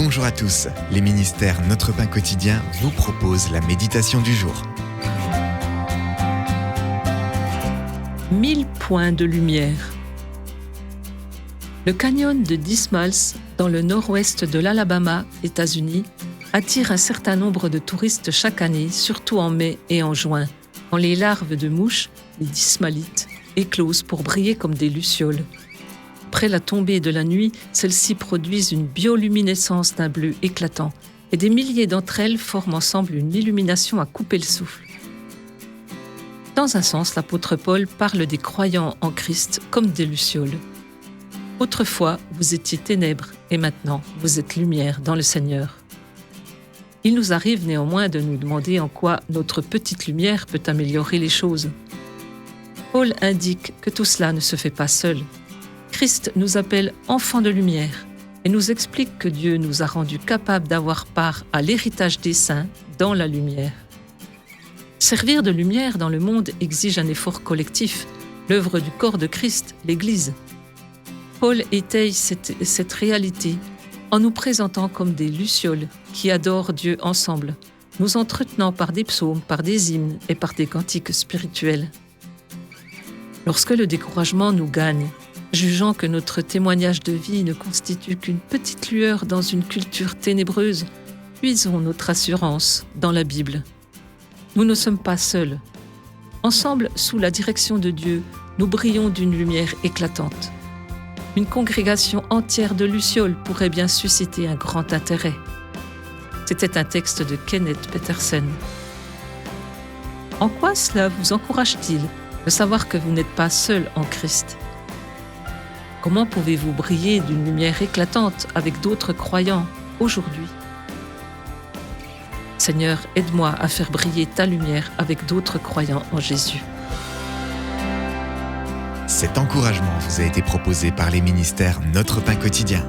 Bonjour à tous, les ministères Notre Pain Quotidien vous proposent la méditation du jour. 1000 points de lumière. Le canyon de 10 Miles, dans le nord-ouest de l'Alabama, États-Unis, attire un certain nombre de touristes chaque année, surtout en mai et en juin, quand les larves de mouches, les dismalites, éclosent pour briller comme des lucioles. Après la tombée de la nuit, celles-ci produisent une bioluminescence d'un bleu éclatant, et des milliers d'entre elles forment ensemble une illumination à couper le souffle. Dans un sens, l'apôtre Paul parle des croyants en Christ comme des lucioles. Autrefois, vous étiez ténèbres, et maintenant, vous êtes lumière dans le Seigneur. Il nous arrive néanmoins de nous demander en quoi notre petite lumière peut améliorer les choses. Paul indique que tout cela ne se fait pas seul. Christ nous appelle enfants de lumière et nous explique que Dieu nous a rendus capables d'avoir part à l'héritage des saints dans la lumière. Servir de lumière dans le monde exige un effort collectif, l'œuvre du corps de Christ, l'Église. Paul étaye cette réalité en nous présentant comme des lucioles qui adorent Dieu ensemble, nous entretenant par des psaumes, par des hymnes et par des cantiques spirituels. Lorsque le découragement nous gagne, jugeant que notre témoignage de vie ne constitue qu'une petite lueur dans une culture ténébreuse, puisons notre assurance dans la Bible. Nous ne sommes pas seuls. Ensemble, sous la direction de Dieu, nous brillons d'une lumière éclatante. Une congrégation entière de lucioles pourrait bien susciter un grand intérêt. C'était un texte de Kenneth Peterson. En quoi cela vous encourage-t-il de savoir que vous n'êtes pas seul en Christ ? Comment pouvez-vous briller d'une lumière éclatante avec d'autres croyants aujourd'hui ? Seigneur, aide-moi à faire briller ta lumière avec d'autres croyants en Jésus. Cet encouragement vous a été proposé par les ministères Notre Pain Quotidien.